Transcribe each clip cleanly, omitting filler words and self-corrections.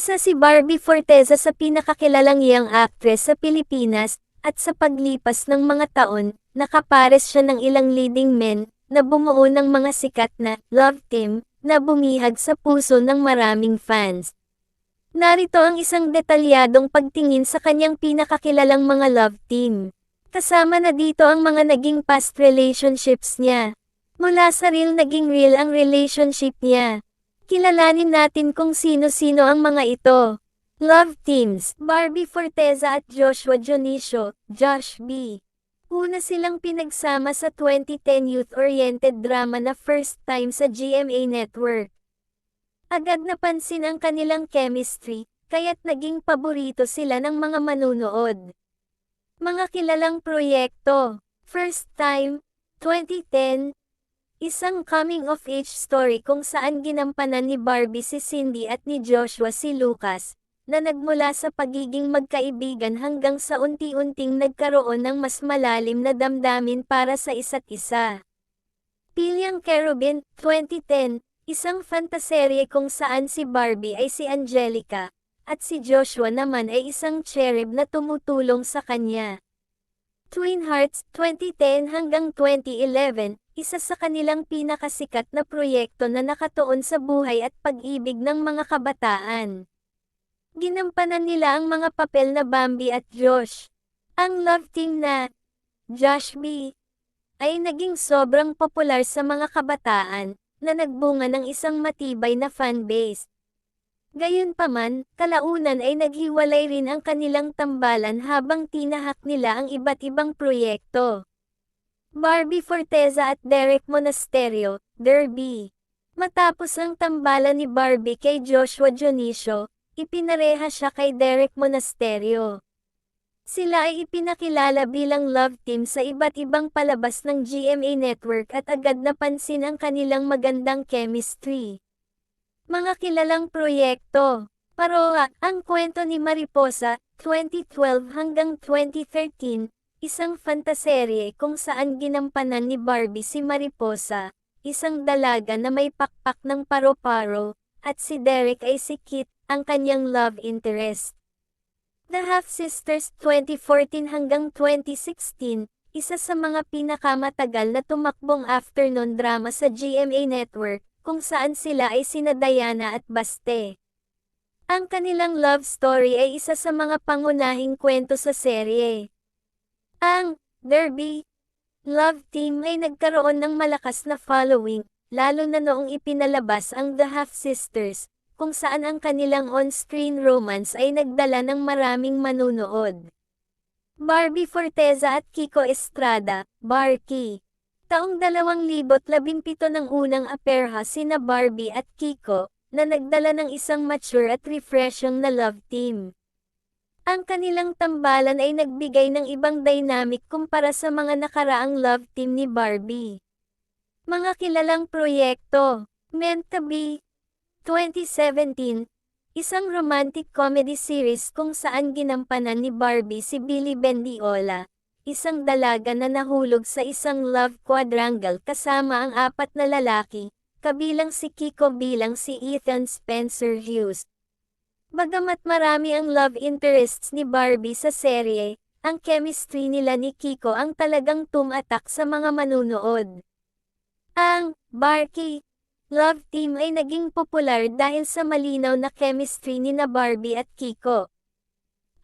Isa si Barbie Forteza sa pinakakilalang young actress sa Pilipinas, at sa paglipas ng mga taon, nakapares siya ng ilang leading men, na bumuo ng mga sikat na love team, na bumihag sa puso ng maraming fans. Narito ang isang detalyadong pagtingin sa kanyang pinakakilalang mga love team. Kasama na dito ang mga naging past relationships niya. Mula sa real naging real ang relationship niya. Kilalanin natin kung sino-sino ang mga ito. Love teams, Barbie Forteza at Joshua Dionisio, Josh B. Una silang pinagsama sa 2010 youth-oriented drama na First Time sa GMA Network. Agad napansin ang kanilang chemistry, kaya't naging paborito sila ng mga manunood. Mga kilalang proyekto, First Time, 2010, isang coming-of-age story kung saan ginampanan ni Barbie si Cindy at ni Joshua si Lucas, na nagmula sa pagiging magkaibigan hanggang sa unti-unting nagkaroon ng mas malalim na damdamin para sa isa't isa. Pilyang Kerubin, 2010, isang fantaserye kung saan si Barbie ay si Angelica, at si Joshua naman ay isang cherub na tumutulong sa kanya. Twin Hearts, 2010 hanggang 2011, isa sa kanilang pinakasikat na proyekto na nakatuon sa buhay at pag-ibig ng mga kabataan. Ginampanan nila ang mga papel na Bambi at Josh. Ang love team na Josh B. ay naging sobrang popular sa mga kabataan, na nagbunga ng isang matibay na fanbase. Gayunpaman, kalaunan ay naghiwalay rin ang kanilang tambalan habang tinahak nila ang iba't ibang proyekto. Barbie Forteza at Derek Monasterio, Derby. Matapos ang tambalan ni Barbie kay Joshua Dionisio, ipinareha siya kay Derek Monasterio. Sila ay ipinakilala bilang love team sa iba't ibang palabas ng GMA Network at agad napansin ang kanilang magandang chemistry. Mga kilalang proyekto, Paroa, Ang Kwento ni Mariposa, 2012 hanggang 2013, isang fantaserye kung saan ginampanan ni Barbie si Mariposa, isang dalaga na may pakpak ng paro-paro, at si Derek ay si Kit, ang kanyang love interest. The Half-Sisters, 2014 hanggang 2016, isa sa mga pinakamatagal na tumakbong afternoon drama sa GMA Network, kung saan sila ay sina Diana at Baste. Ang kanilang love story ay isa sa mga pangunahing kwento sa serye. Ang Derby love team ay nagkaroon ng malakas na following, lalo na noong ipinalabas ang The Half-Sisters, kung saan ang kanilang on-screen romance ay nagdala ng maraming manunood. Barbie Forteza at Kiko Estrada, Barky. Taong 2017 ng unang aperha sina Barbie at Kiko, na nagdala ng isang mature at refreshing na love team. Ang kanilang tambalan ay nagbigay ng ibang dynamic kumpara sa mga nakaraang love team ni Barbie. Mga kilalang proyekto, Meant to Be, 2017, isang romantic comedy series kung saan ginampanan ni Barbie si Billy Bendiola, isang dalaga na nahulog sa isang love quadrangle kasama ang 4 na lalaki, kabilang si Kiko bilang si Ethan Spencer Hughes. Bagamat marami ang love interests ni Barbie sa serye, ang chemistry nila ni Kiko ang talagang tumatak sa mga manunood. Ang Barky love team ay naging popular dahil sa malinaw na chemistry ni na Barbie at Kiko.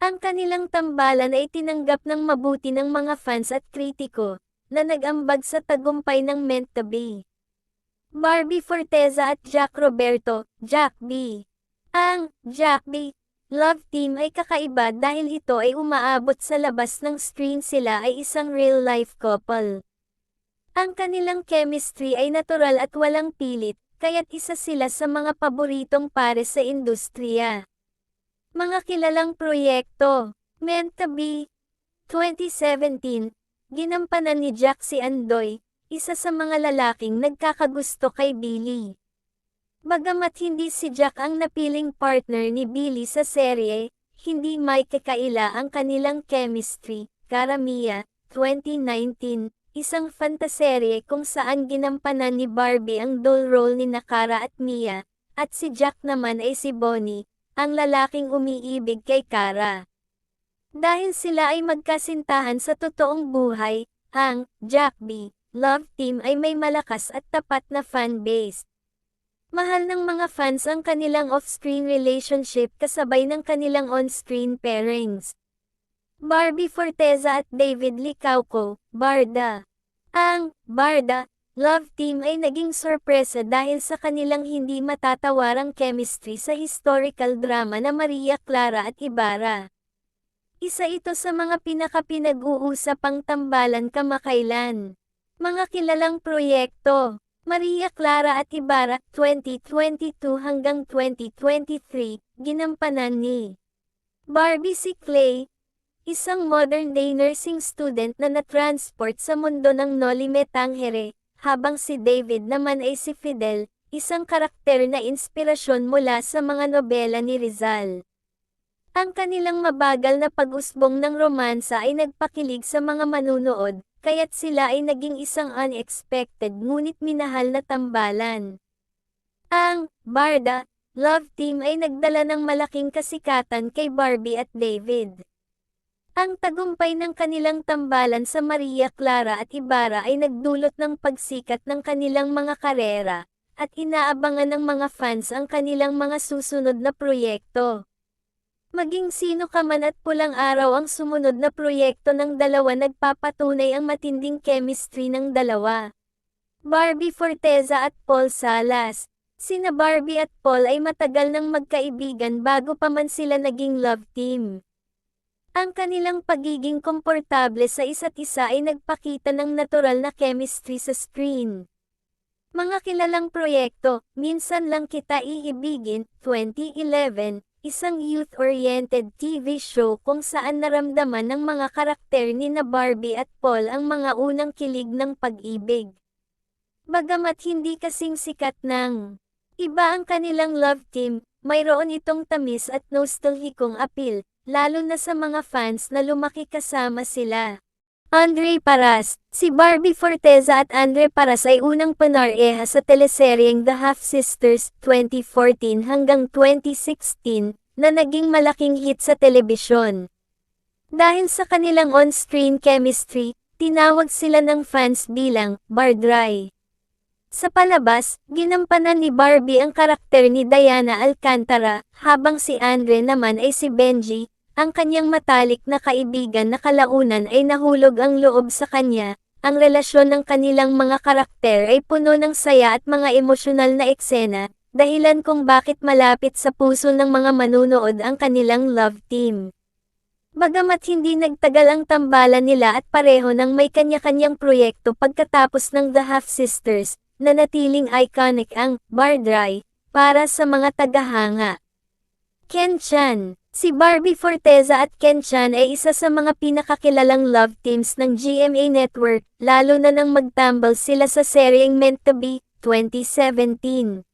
Ang kanilang tambalan ay tinanggap ng mabuti ng mga fans at kritiko, na nag-ambag sa tagumpay ng Meant to Be. Barbie Forteza at Jack Roberto, Jack B. Ang Jack B. love team ay kakaiba dahil ito ay umaabot sa labas ng screen, sila ay isang real-life couple. Ang kanilang chemistry ay natural at walang pilit, kaya't isa sila sa mga paboritong pares sa industriya. Mga kilalang proyekto, Meant to Be, 2017, ginampanan ni Jack si Andoy, isa sa mga lalaking nagkakagusto kay Billy. Bagamat hindi si Jack ang napiling partner ni Billy sa serye, hindi may kakaila ang kanilang chemistry. Karamia, 2019, isang fantaserye kung saan ginampanan ni Barbie ang dual role ni Nakara at Mia, at si Jack naman ay si Bonnie, ang lalaking umiibig kay Kara. Dahil sila ay magkasintahan sa totoong buhay, ang Jackby Love Team ay may malakas at tapat na fan base. Mahal ng mga fans ang kanilang off-screen relationship kasabay ng kanilang on-screen pairings. Barbie Forteza at David Licauco, Barda. Ang Barda Love Team ay naging sorpresa dahil sa kanilang hindi matatawarang chemistry sa historical drama na Maria Clara at Ibarra. Isa ito sa mga pinaka-pinag-uusapang tambalan kamakailan. Mga kilalang proyekto: Maria Clara at Ibarra, 2022 hanggang 2023, ginampanan ni Barbie si Clay, isang modern-day nursing student na na-transport sa mundo ng Noli Me Tangere, habang si David naman ay si Fidel, isang karakter na inspirasyon mula sa mga nobela ni Rizal. Ang kanilang mabagal na pag-usbong ng romansa ay nagpakilig sa mga manunood, kaya't sila ay naging isang unexpected ngunit minahal na tambalan. Ang Barda Love Team ay nagdala ng malaking kasikatan kay Barbie at David. Ang tagumpay ng kanilang tambalan sa Maria Clara at Ibarra ay nagdulot ng pagsikat ng kanilang mga karera, at inaabangan ng mga fans ang kanilang mga susunod na proyekto. Maging sino ka man at pulang araw ang sumunod na proyekto ng dalawa nagpapatunay ang matinding chemistry ng dalawa. Barbie Forteza at Paul Salas. Sina Barbie at Paul ay matagal nang magkaibigan bago pa man sila naging love team. Ang kanilang pagiging komportable sa isa't isa ay nagpakita ng natural na chemistry sa screen. Mga kilalang proyekto: Minsan Lang Kita Iibigin, 2011, isang youth-oriented TV show kung saan naramdaman ng mga karakter ni na Barbie at Paul ang mga unang kilig ng pag-ibig. Bagamat hindi kasing sikat ng iba ang kanilang love team, mayroon itong tamis at nostalhikong appeal, lalo na sa mga fans na lumaki kasama sila. Andre Paras. Si Barbie Forteza at Andre Paras ay unang panareha sa teleseryeng The Half Sisters, 2014 hanggang 2016, na naging malaking hit sa telebisyon. Dahil sa kanilang on-screen chemistry, tinawag sila ng fans bilang Bardray. Sa palabas, ginampanan ni Barbie ang karakter ni Diana Alcantara, habang si Andre naman ay si Benji, ang kanyang matalik na kaibigan na kalaunan ay nahulog ang loob sa kanya. Ang relasyon ng kanilang mga karakter ay puno ng saya at mga emosyonal na eksena, dahilan kung bakit malapit sa puso ng mga manunood ang kanilang love team. Bagamat hindi nagtagal ang tambalan nila at pareho nang may kanya-kanyang proyekto pagkatapos ng The Half Sisters, nanatiling iconic ang Bardray para sa mga tagahanga. Ken Chan. Si Barbie Forteza at Ken Chan ay isa sa mga pinakakilalang love teams ng GMA Network, lalo na nang magtambal sila sa seryeng Meant to Be, 2017.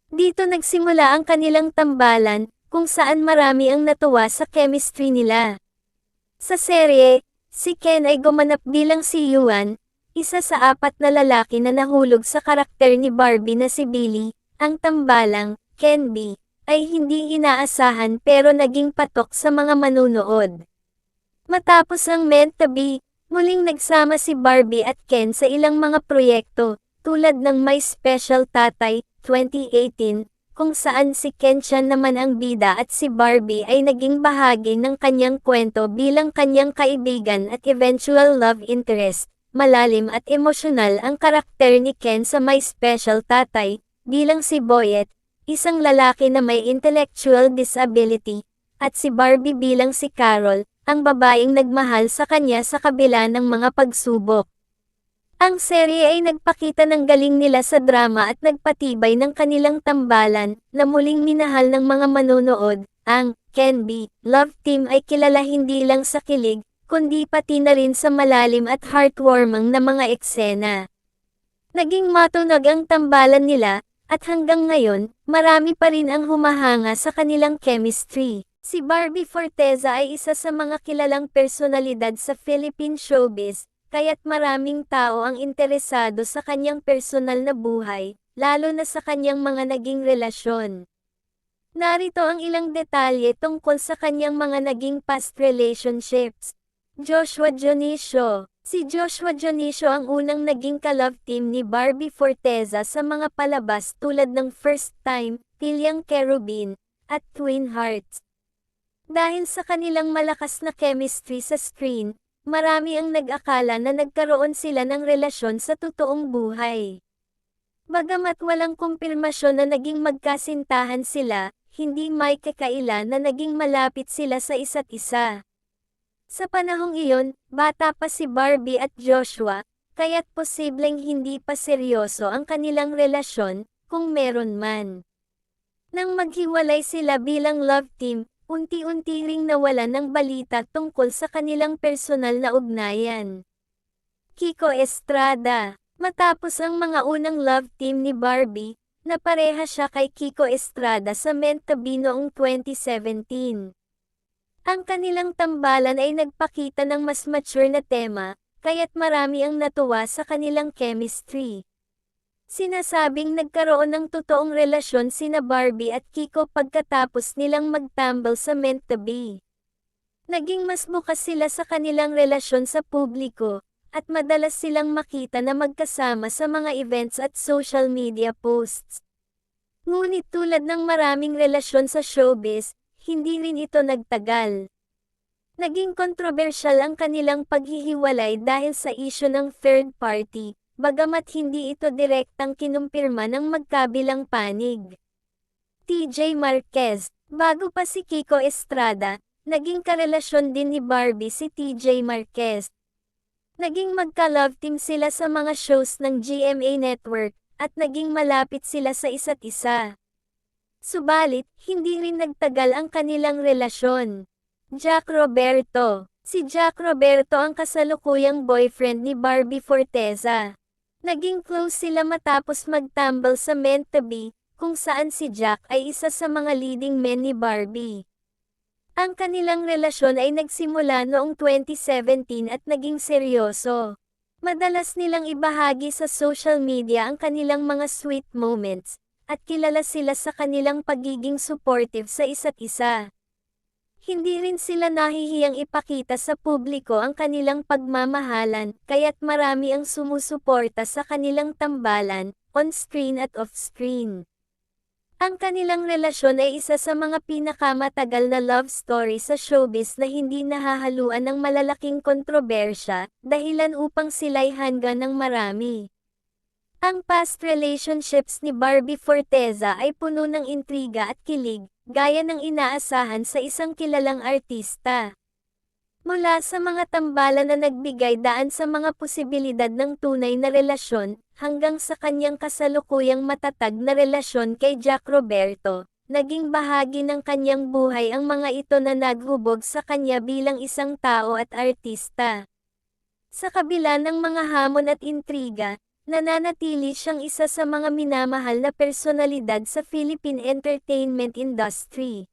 Dito nagsimula ang kanilang tambalan, kung saan marami ang natuwa sa chemistry nila. Sa serye, si Ken ay gumanap bilang si Yuan, isa sa 4 na lalaki na nahulog sa karakter ni Barbie na si Billy. Ang tambalang, Ken B, ay hindi inaasahan pero naging patok sa mga manunood. Matapos ang Meant to Be, muling nagsama si Barbie at Ken sa ilang mga proyekto, tulad ng My Special Tatay, 2018, kung saan si Ken Chan naman ang bida at si Barbie ay naging bahagi ng kanyang kwento bilang kanyang kaibigan at eventual love interest. Malalim at emosyonal ang karakter ni Ken sa My Special Tatay, bilang si Boyet, isang lalaki na may intellectual disability, at si Barbie bilang si Carol, ang babaeng nagmahal sa kanya sa kabila ng mga pagsubok. Ang serye ay nagpakita ng galing nila sa drama at nagpatibay ng kanilang tambalan, na muling minahal ng mga manonood. Ang Ken B Love Team ay kilala hindi lang sa kilig, kundi pati na rin sa malalim at heartwarming na mga eksena. Naging matunog ang tambalan nila, at hanggang ngayon, marami pa rin ang humahanga sa kanilang chemistry. Si Barbie Forteza ay isa sa mga kilalang personalidad sa Philippine showbiz, kaya't maraming tao ang interesado sa kanyang personal na buhay, lalo na sa kanyang mga naging relasyon. Narito ang ilang detalye tungkol sa kanyang mga naging past relationships. Joshua Dionisio. Si Joshua Dionisio ang unang naging ka-love team ni Barbie Forteza sa mga palabas tulad ng First Time, Tilyang Kerubin, at Twin Hearts. Dahil sa kanilang malakas na chemistry sa screen, marami ang nag-akala na nagkaroon sila ng relasyon sa totoong buhay. Bagamat walang kumpirmasyon na naging magkasintahan sila, hindi may kakaila na naging malapit sila sa isa't isa. Sa panahong iyon, bata pa si Barbie at Joshua, kaya't posibleng hindi pa seryoso ang kanilang relasyon, kung meron man. Nang maghiwalay sila bilang love team, unti-unti ring nawalan ng balita tungkol sa kanilang personal na ugnayan. Kiko Estrada. Matapos ang mga unang love team ni Barbie, napareha siya kay Kiko Estrada sa Meant to Be noong 2017. Ang kanilang tambalan ay nagpakita ng mas mature na tema, kaya't marami ang natuwa sa kanilang chemistry. Sinasabing nagkaroon ng totoong relasyon sina Barbie at Kiko pagkatapos nilang magtambal sa Meant to Be. Naging mas bukas sila sa kanilang relasyon sa publiko, at madalas silang makita na magkasama sa mga events at social media posts. Ngunit tulad ng maraming relasyon sa showbiz, hindi rin ito nagtagal. Naging kontrobersyal ang kanilang paghihiwalay dahil sa isyu ng third party, bagamat hindi ito direktang kinumpirma ng magkabilang panig. TJ Marquez. Bago pa si Kiko Estrada, naging karelasyon din ni Barbie si TJ Marquez. Naging magka-love team sila sa mga shows ng GMA Network, at naging malapit sila sa isa't isa. Subalit, hindi rin nagtagal ang kanilang relasyon. Jack Roberto. Si Jack Roberto ang kasalukuyang boyfriend ni Barbie Forteza. Naging close sila matapos magtambal sa Meant to Be, kung saan si Jack ay isa sa mga leading men ni Barbie. Ang kanilang relasyon ay nagsimula noong 2017 at naging seryoso. Madalas nilang ibahagi sa social media ang kanilang mga sweet moments, at kilala sila sa kanilang pagiging supportive sa isa't isa. Hindi rin sila nahihiyang ipakita sa publiko ang kanilang pagmamahalan, kaya't marami ang sumusuporta sa kanilang tambalan, on-screen at off-screen. Ang kanilang relasyon ay isa sa mga pinakamatagal na love story sa showbiz na hindi nahahaluan ng malalaking kontrobersya, dahilan upang sila'y hanga ng marami. Ang past relationships ni Barbie Forteza ay puno ng intriga at kilig, gaya ng inaasahan sa isang kilalang artista. Mula sa mga tambalan na nagbigay daan sa mga posibilidad ng tunay na relasyon, hanggang sa kanyang kasalukuyang matatag na relasyon kay Jack Roberto, naging bahagi ng kanyang buhay ang mga ito na naghubog sa kanya bilang isang tao at artista. Sa kabila ng mga hamon at intriga, nananatili siyang isa sa mga minamahal na personalidad sa Philippine entertainment industry.